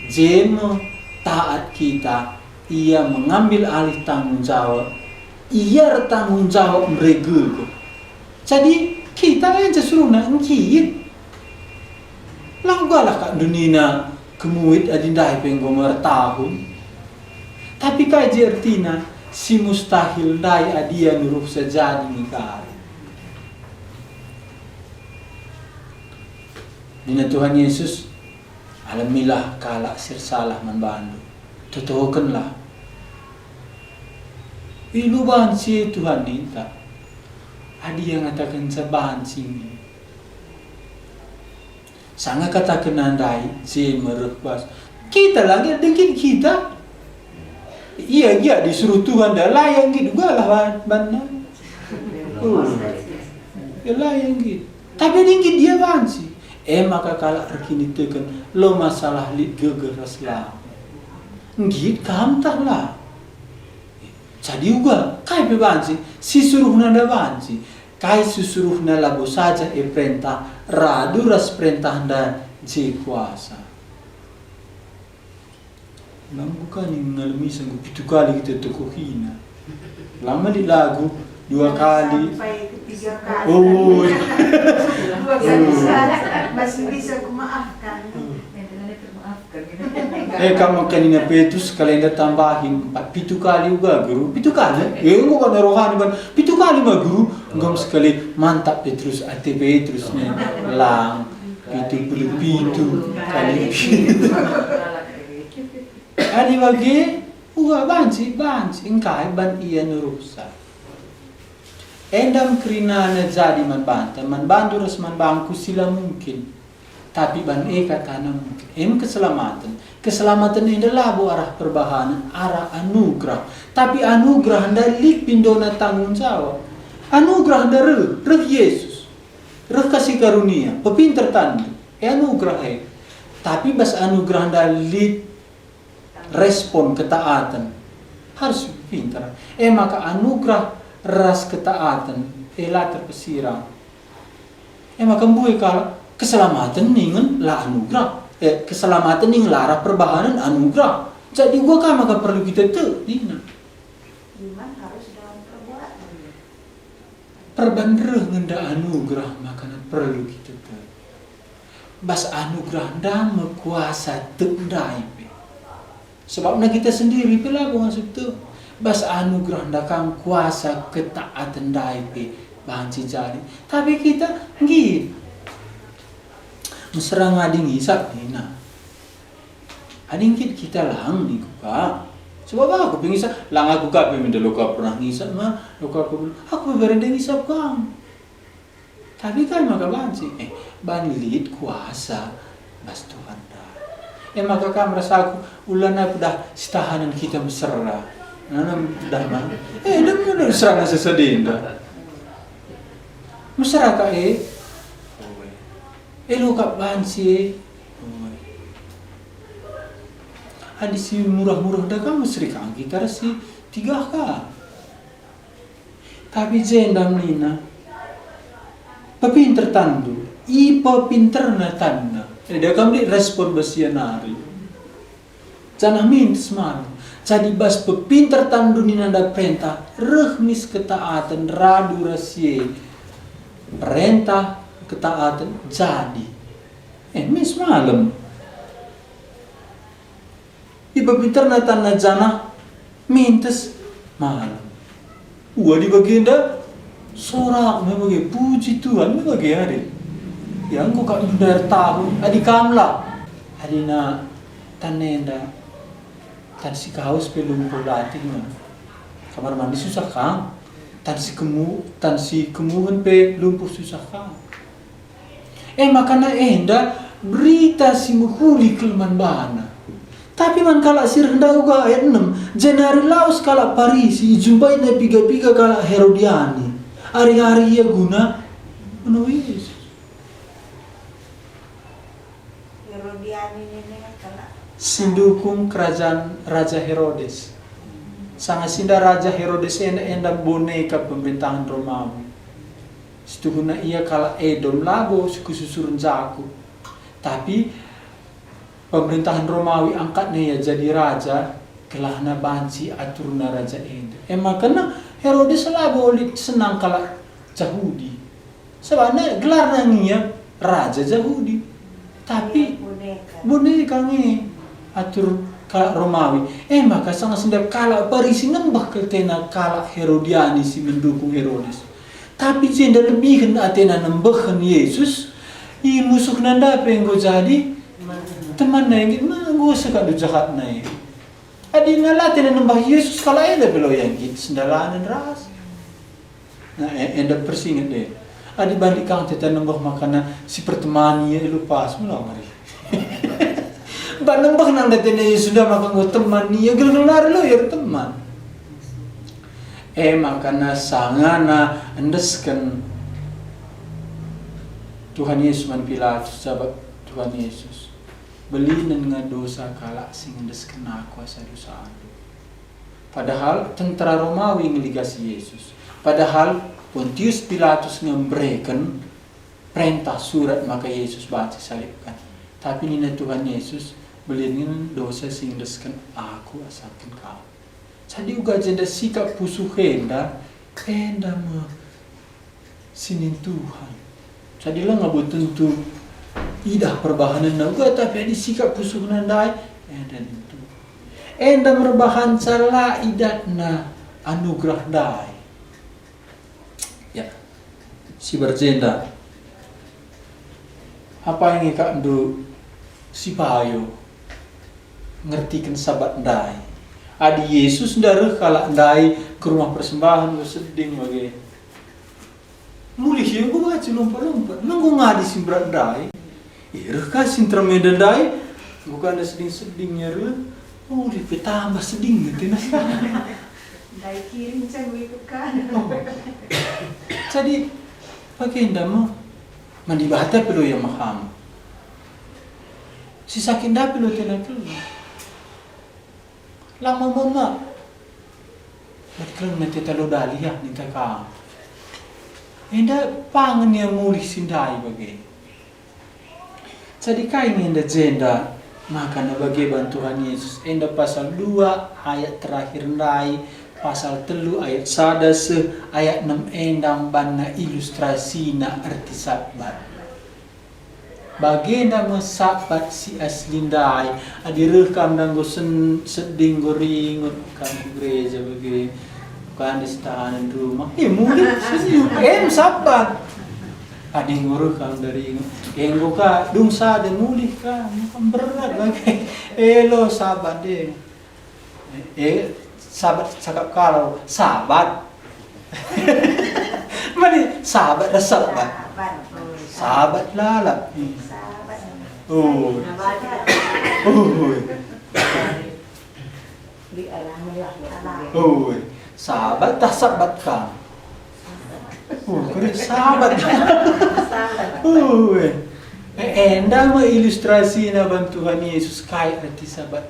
Jema taat kita, ia mengambil alih tanggung jawab, ia tanggung jawab mereka. Jadi kita yang suruh nak ngkit. Langgalah kak dunia kemuit adindai penggomer tahun. Tapi kaji artina si mustahil dai adia nuruh sejadi nikah. Dina Tuhan Yesus alamilah kalak sirsalah manbandu. Tutuhkanlah. Iluban si Tuhan minta. Adi yang katakan sabahan sini. Sangat katakan andai si merupas. Kita lagi dengan kita. Iya disuruh Tuhan dah layang gitu galah benar. Ya layang gitu. Tapi dingin dia bansi. Maka kalau rekini tekan lo masalah lit gegeras lah. Ngit kamtah lah. Jadi juga kai pe bansi si suruhna da bansi. Kai susuruhna labo saja perintah radu ras perintah dan je kuasa. Lang bukan yang mengalami sanggup 7 kali kita tokohina. Lama di lagu 2 kali. Sampai 3 kali. Oh. Masih bisa kumaafkan. Kamu kanina Petrus kalenda tambahin 7 kali juga guru. 7 kali? Enggak kan rohani ban. 7 kali mah guru. Enggak sekali mantap Petrus ate Petrusnya. Lang 77 kali. Ani bagi uga banci engkai ban iya nurusa. Endam krina na jadi man bantu ras man bangku sila mungkin. Tapi ban katana mungkin. Keselamatan ini labu arah perbahanan, arah anugerah. Tapi anugerah dari pindona tanggung jawab. Anugerah dari Yesus. Reh kasih karunia, pepinter tanda. Anugerah Tapi bas anugerah dari respon ketaatan harus pintar. Maka anugerah ras ketaatan lah terpesirang. Maka buai kalau keselamatan ningen lah anugerah. Keselamatan ning lara perbahanan anugerah. Jadi gua kan maka perlu kita dina. Iman harus dalam perbuatan. Perbandereh ngenda anugerah maka perlu kita bas anugerah dama kuasa tendai. Sebabnya kita sendiri pula masuk tu. Bas anugerah dakang kuasa ketaatan daipe banci jadi. Tapi kita nggih. Mesra ngading hisap dina. Ading kita lang ni kuka. Sebab aku pengen hisap lang aku ka minta loka pernah ngisap mah loka aku berenda ngisap kang. Tapi kan maka banci banlit kuasa bas Tuhan dah. Maka kan merasa aku ulan aku dah setahanan kita mesra. Nanam dah mah. Dah mana serangan sesedih dah. Mesra ka luka banci. Adi si murah-murah dah kan mesri kang kita si 3 ka. Tapi jendam nina. Pepinter tandu. Ipa pinter na tanda. Dia kami respon basianari. Jangan minta semangat. Jadi bas pepinter tandu ni nanda perintah. Rehmis ketaatan radu rasie. Perintah ketaatan jadi. Mis malam. Ipa pinter na tanda jana. Mintes malam. Di baginda. Sorak memang puji Tuhan memang hari. Yang kau kat dari tahun adi kamla adi na tanenda tan si kaus pelum polating kamar mandi susah kang tan si kemuhan pe lumpuh susah kang makana enda berita si muhuli kelman bana tapi man kala sir hendak uga ayat 6 Januari laus kala Parisi jumpai na piga-piga kala Herodiani hari-hari ia guna menulis sindukung kerajaan Raja Herodes. Sangat sinda Raja Herodes enda boneka pemerintahan Romawi. Situhuna ia kala Edom labo susurun jaku. Tapi pemerintahan Romawi angkatnya ya jadi raja kelahna banci aturna raja enda. Makanya Herodes labo senang kala Yahudi. Sebabnya gelar nangiya raja Yahudi. Tapi boneka nge atur kala Romawi. Maka sangat sendap kala Parisi nembah ketena kala Herodiani si mendukung Herodes. Tapi jenda lebih kena atena nembahkan Yesus. Musuh nanda penggo jadi teman na yang gue suka jahat na adi nalatena nembah Yesus kala eda belo yang git sendalaan ras. Nah enda persingat deh. Adi balik kang teta nembah makana si pertemani lupas mula mari. Ba nembah nang datena sudah makan go teman ya gelar lo ya teman. Makana sangana endeskan Tuhan Yesus man Pilatus sahabat Tuhan Yesus. Beli nga dosa kala sing endeskan aku asa dosa anu. Padahal tentara Romawi ngeligasi Yesus. Padahal Pontius Pilatus memberikan perintah surat maka Yesus baca salibkan. Tapi nina Tuhan Yesus belinin dosa sing deskan aku asakin kau. Jadi uga jenda sikap pusuh henda me sinin Tuhan. Jadi lah nggak tentu idah perbahanan na uga tapi di sikap pusuh nandai dan itu. Enda merbahan salah idat na anugerah dai. Ya, si berjenda. Apa yang ikak ndu si payo ngertikan sabat ndai. Adi Yesus ndareh kala ndai ke rumah persembahan gue seding bagi. Mulih ya gue baca lompat-lompat. Nanggu ngadi simbrat ndai. Ireh ka sintermeda ndai. Gue kan ada seding-sedingnya reh. Mulih petambah seding gitu nah. Dari kirim saya ikut kan. Jadi pakai ndama mandi bata perlu yang maham. Si sakit dah perlu tenak perlu. Lama mama. Berkelang nanti terlalu dali ya ninta kang. Enda pangan yang mulih sindai bagi. Jadi kain enda jenda makana bagi bantuan Yesus. Enda pasal 2 ayat terakhir ndai. Pasal 3 ayat 1 ayat 6 endang banna ilustrasi na arti sabat. Bagena sabat si aslindai adirekam dan go seding go ringut kan gereja bagi kan di tahanan rumah. Mulai senyum sabat. Adi ngurekam dari enggo ka dung sa dan mulih ka berat bagi elo sabat deh. Sahabat cakap kalau sahabat mana sahabat dah sahabat sahabat lalap sahabat dah sahabat kan sahabat enda ilustrasi na bantuan Yesus kaya arti sahabat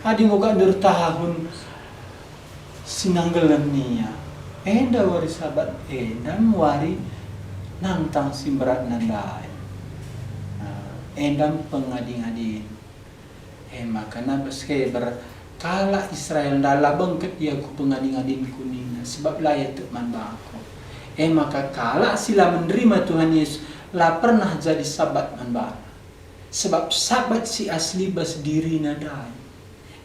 adi moga tahun sinanggalan niya. Enda wari sabat endam wari nantang simberat nandai. Endam pengading-ading. Makana baske berkala Israel dala bangket ia ku pengading-ading kunina sebab layat man bako. Maka kala sila menerima Tuhan Yesus la pernah jadi sabat man bako. Sebab sabat si asli bas diri nadai.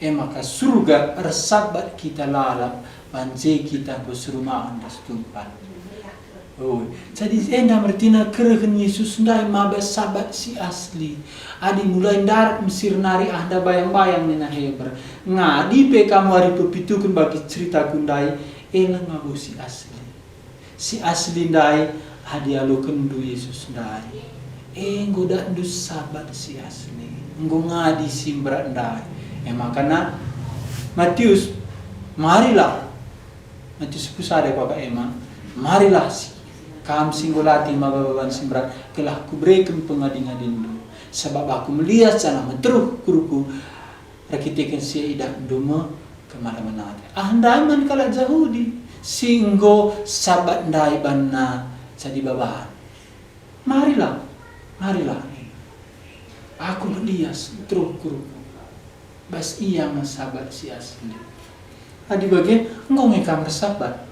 Maka surga bersabat kita lalap banjir kita berserumaan das Tuhan. Jadi enda mertina kerehen Yesus ndai mabes sabat si asli. Adi mulai darat Mesir nari anda bayang-bayang nina heber. Ngadi pe kamu hari pepitukan bagi cerita kundai elang ngabu si asli. Si asli ndai adi alokan du Yesus ndai. Ngoda ndu sabat si asli. Ngo ngadi simbra ndai. Makana Matius marilah Matius pusade Bapak Emang marilah kam singgolati mababan simbrat kelah kubrekan pengading-ading sebab aku melihat sana meteruh kuruku rakitekan sia idak duma kemana-mana andai man kala Yahudi singgo sabat ndai banna jadi babahan marilah aku melihat meteruh kuruku bas iya sabat si asli. Adi bagian engkau ngekam sabat.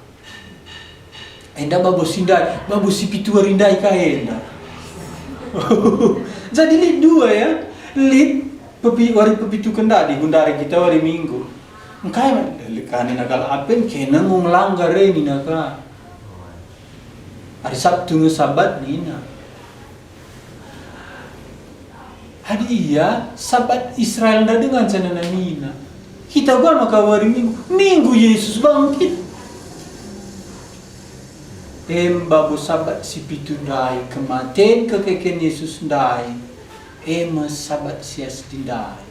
Enda babu sindai, babu si pitu rindai ka enda. Jadi lid 2 ya. Lid wari pepitu kenda di gundari kita wari minggu. Engkai man lekani nakal apen kena nglanggar ni naka. Hari Sabtu sabat nina. Hadi iya sabat Israel nda dengan canana nina. Kita gua maka wari minggu Yesus bangkit. Babu sabat si pitu ndai kematen kekeken Yesus ndai. Sabat si asli ndai.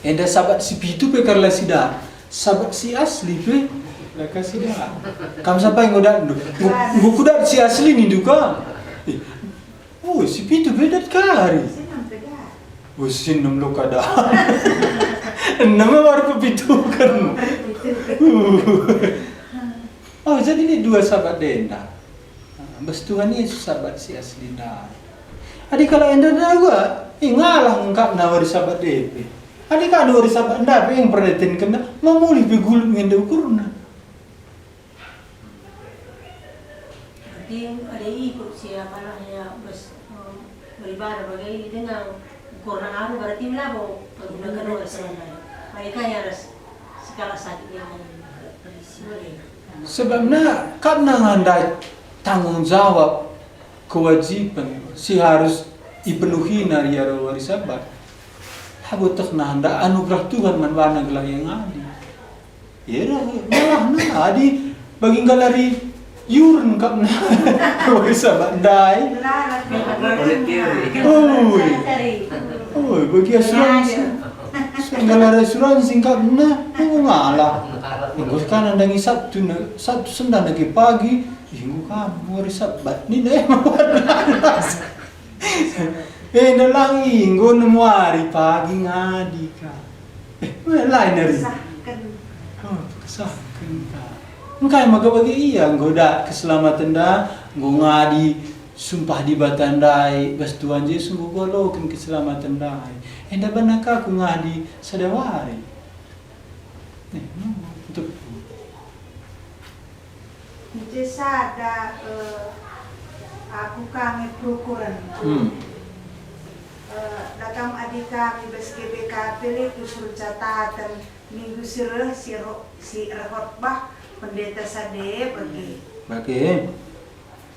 Enda sabat si pitu pe karla sida. Sabat si asli pe laka sida. Kam sampai ngodak ndu. Ngukudat si asli ni duka. Si pitu bedat kari. Sinam lo kada. Nama baru pepitu kan. Jadi ini 2 sahabat denda. Bas Tuhan Yesus sahabat si asli dah. Adi kalau enda dah gua ngalah ngengkap na wari sabat DP. Adik kan wari sabat ndape yang pernah kena mamuli begul ngende ukurna. Jadi ada ikut siapa namanya beribadah bagaimana dengan ukuran aku berarti melabo menggunakan wari sabat. Mereka harus segala sakit yang sebabnya karena ngandai tanggung jawab kewajiban si harus dipenuhi nari wari sabat. Habu tekna anda anugerah Tuhan manwana gelah yang adi. Ya malah na adi bagi galari yurun kapna wari sabat dai. Oh, bagi asuransi. Galari asuransi kapna ngalah. Minggu kan anda ngisap tu Sabtu Senda lagi pagi, minggu kamu wari sabat ni deh nalangi nggo nemu hari pagi ngadi ka. Lain dari. Oh, kesahkan ka. Engkai maka bagi iya nggoda keselamatan dah, nggo ngadi sumpah di batandai bas Tuhan Yesus nggo golokeun keselamatan dai. Enda banaka aku ngadi sadawari. Untuk Jadi sada aku kami berukuran. Datang adik kami beske BKP itu suruh catatan minggu sireh si khotbah pendeta sade pergi. bagi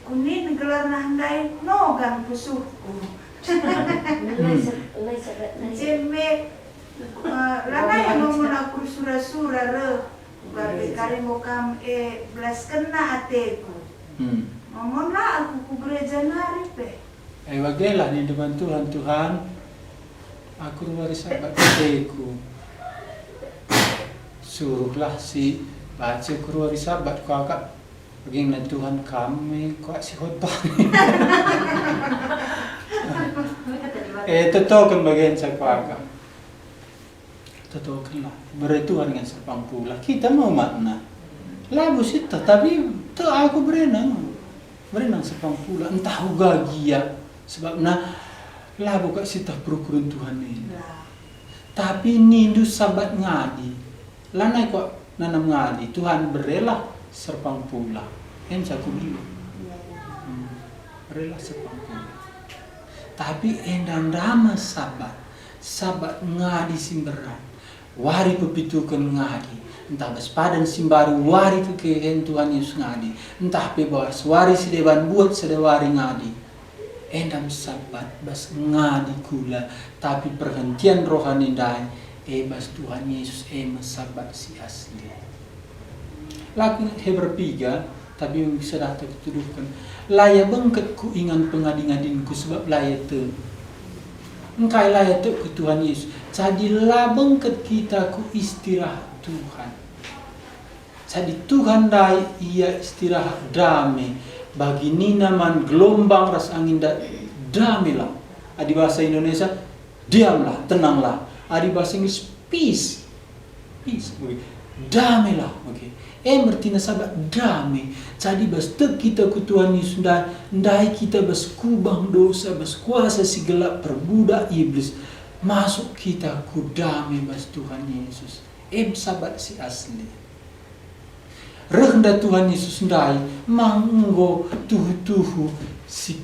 Kunin gelar nahandai nogan pusuhku. Jeme lana yang ngomong aku surah-surah re. Gabe kare mo kam belas kena ateku. Ngomong lah aku ku gereja nari pe. Bagilah di depan Tuhan, aku wari sabat deku. Suruhlah si baca wari sabat kau agak bagaimana Tuhan kami kau si khotbah. Tetokan bagian saya kau agak. Tetokanlah beri Tuhan dengan serpang pula. Kita mau makna. Lagu sih tapi tu aku berenang serpang pula. Entah gagia. Sebab lagu kat sitah perukuran Tuhan ini. Tapi nindu sabat ngadi. Lanai kok nanam ngadi. Tuhan berelah serpang pula. Yang aku bilang. Berelah serpang pula. Tapi endang dama sabat. Sabat ngadi simberan. Wari pepitukan ngadi. Entah bas padan simbaru wari kekehen Tuhan Yesus ngadi. Entah bebas wari sedewan buat sedewari ngadi. Endam sabat bas ngadi kula tapi perhentian rohani dai bas Tuhan Yesus sabat si asli. Lagu Hebrew 3 tapi bisa datang ketuduhkan laya bengket ku ingan pengadi-ngadinku sebab laya tu. Engkai laya tu ke Tuhan Yesus. Jadilah bengket kita ku istirahat Tuhan. Jadi Tuhan dai ia istirahat damai. Bagi ninaman gelombang ras angin damailah. Adi bahasa Indonesia diamlah, tenanglah. Adi bahasa Inggris peace. Peace. Damailah. Okay. Berarti sahabat damai. Jadi bas kita ku Tuhan Yesus ndai kita bas kubang dosa, bas kuasa si gelap perbudak iblis. Masuk kita ku damai bas Tuhan Yesus. Sahabat si asli. Rendah Tuhan Yesus ndai manggo tuhu-tuhu si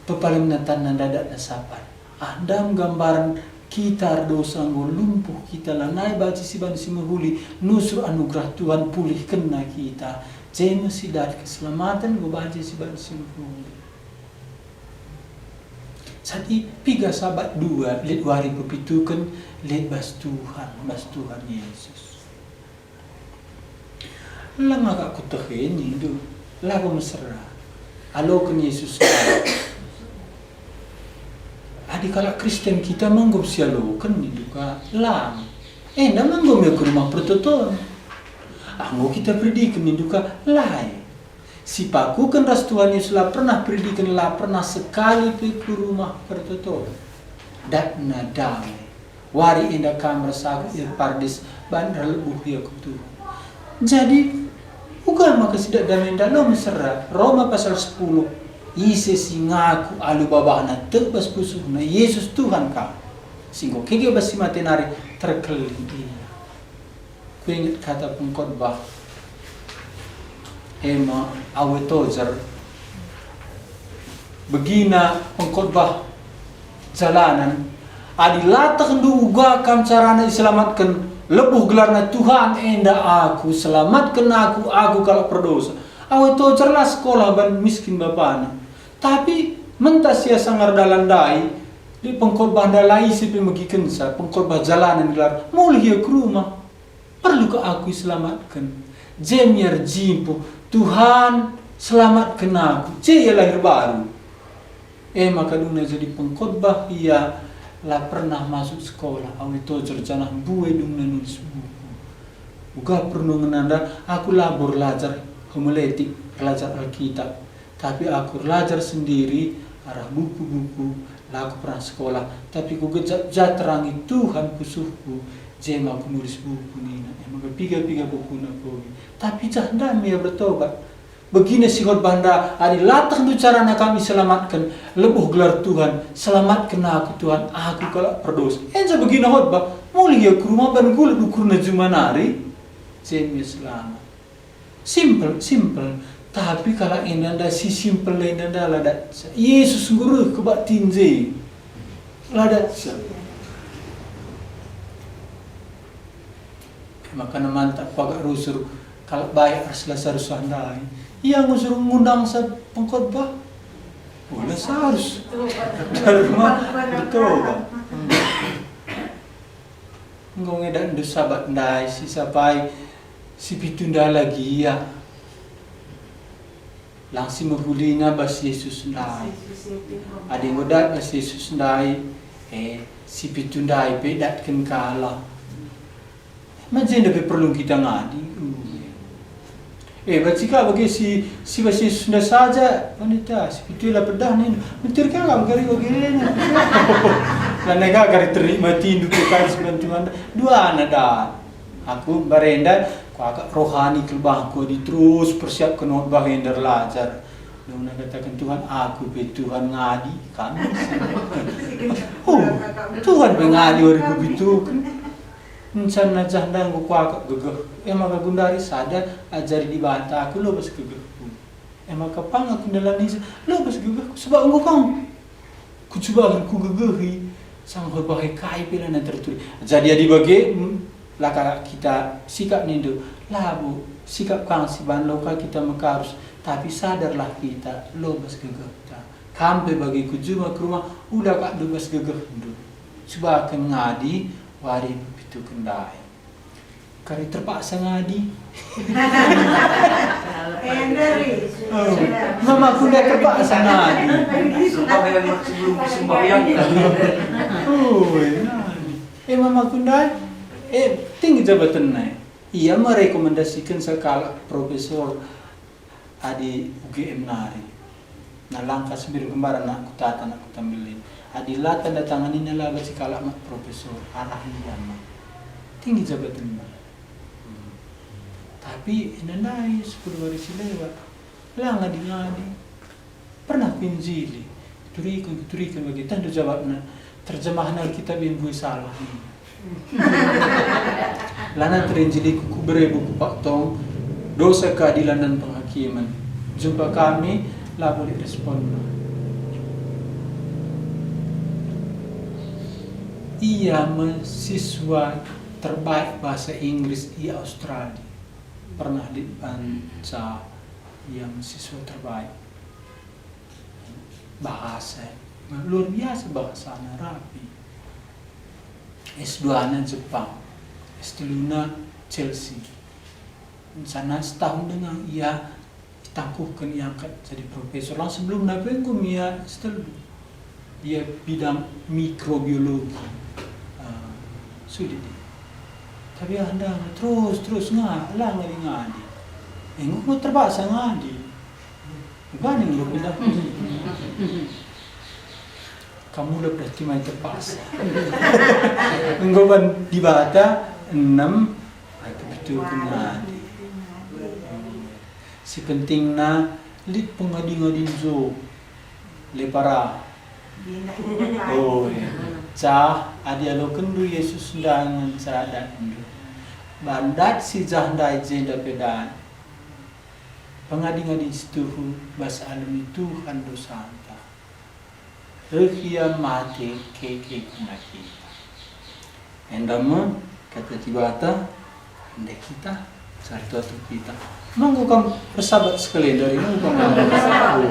pepalim natan dadak nasapan. Andam gambaran kita dosa nggo lumpuh kita lanai baca si ban si mahuli nusur anugerah Tuhan pulih kena kita. Jema si dari keselamatan nggo baca si ban si mahuli. Jadi piga sahabat dua lihat wari pepitukan lihat bas Tuhan Yesus. Lama kak kutehin itu lagu mesra. Alokan Yesus. Adi kalau Kristen kita manggap sialokan itu kak lam. Ndak manggap ke rumah pertoton. Anggo kita predikan itu kak lai. Si paku kan ras Tuhan Yesus lah pernah predikan lah pernah sekali pergi ke rumah pertoton. Dat nadame. Wari indah kamar sagu pardis bandar lebuh ya kutu. Jadi bukan maka tidak damai dalam mesra. Roma pasal 10 ise singaku alu babahna tebas pusuhna Yesus Tuhan ka. Singgo kege basi matenari terkelin iya. Ku ingat kata pengkhotbah Ema Awe Tozer. Begina pengkhotbah jalanan adilatah duga kam carana diselamatkan lebuh gelarna Tuhan enda aku selamatkan aku kalau berdosa. Awe Tozer lah sekolah ban miskin bapana. Tapi mentas sia sangar dalandai di pengkhotbah dalai sipi megiken sa pengkhotbah jalanan gelar mulia ke rumah perlu ke aku selamatkan jemiar jimpo Tuhan selamatkan aku je lahir baru maka duna jadi pengkhotbah ia lah pernah masuk sekolah Awe Tozer janah buwe duna nulis buku buka perlu ngenanda aku labor belajar homiletik belajar Alkitab tapi aku belajar sendiri arah buku-buku aku pernah sekolah, tapi ku gejat terangi Tuhan pusuhku, jema aku nulis buku nina, emang piga buku nakogi. Tapi jahndam ya bertobat. Begini si khotbah adi latah tu carana kami selamatkan, lebuh gelar Tuhan, selamatkan aku Tuhan, aku kalau berdosa. Enja begini khotbah, mulia ke rumah ban kulit ukurna jumanari, jema selamat. Simple. Tapi kalau ini anda si simple ini anda ladat. Yesus guru kebat tinje ladat. Maka mantap pagak rusur kalau baik asla harus andai. Ia ngusur ngundang sa pengkhotbah. Boleh harus. Dari rumah betul. Ngongedan do sabat ndai si sapai si pitunda lagi ya. Langsung menghulina bas Yesus ndai. Ada yang ngodat bas Yesus ndai. Si pitundai bedatkan kalah. Macam mana perlu kita ngadi? Bacika bagi si bas Yesus nda saja. Wanita si pitulah pedah ni. Mentir kan kamu kari bagi ni. Lanega kari terima tindu kekai sebantuan. Dua nada. Aku barenda. Ku agak rohani kelbahku di terus persiapkan khotbah yang derlajar. Dona katakan Tuhan aku be Tuhan ngadi kami. Tuhan mengadi wariku bitu. Encan najandang ku agak gegeh. Emang gundari sadar ajari di bata aku lo bas gegehku. Emang kapang aku dalani lo bas gegehku sebab engko kang. Ku coba ku gegehi sang khotbah kai pila na tertulis. Jadi adi bagi laka kita sikap nindu lah bu sikap kang si ban lokal kita makarus tapi sadarlah kita lo bas gegeh ta kampe bagi kujuma ke rumah udah kak do bas gegeh ndu coba akan ngadi wari pitu kendai kari terpaksa ngadi mama ku dah terpaksa ngadi Sembahyang sebelum sembahyang mama ku dah tinggi jabatan naik. Ia merekomendasikan sekala profesor adi UGM nari. Nah langkah sendiri kembaran aku tata aku tampilin. Adi lah tanda tangan ini lah sekala mak profesor arah liyama. Tinggi jabatan naik. Tapi nanai 10 hari lewat. Lah ngadi. Pernah pinjili. Turikan bagi tanda jawabnya. Terjemahan Alkitab yang gue salah ini. Lana terinjili kuku berebu Pak Tong dosa keadilan dan penghakiman. Jumpa kami lah boleh respon. Ia mahasiswa terbaik bahasa Inggris di Australia. Pernah dibaca yang mahasiswa terbaik bahasa luar biasa bahasanya rapi. S2-nya Jepang, S3-nya Chelsea. Sana setahun dengan ia ditangkuhkan diangkat jadi profesor. Langsung sebelum nabengkum ia setelah dia bidang mikrobiologi. Sudah. Tapi anda terus ngadi. Engkau terpaksa ngadi. Bukan yang pindah. Kamu udah berarti main terpaksa. Enggoban di bata 6 itu betul ngadi. Si pentingna lit pengadi-ngadi zo lepara. Oh ya. Cah adi alo kendu Yesus ndangan seradat ndu. Bandat si jahdai jenda pedan. Pengadi-ngadi situhu bas alami Tuhan dosanta. Rekia mati keke kuna kita. Endama kata tibata anda kita sarto tu kita. Mangko kam persahabat sekalian dari mangko kam persahabat.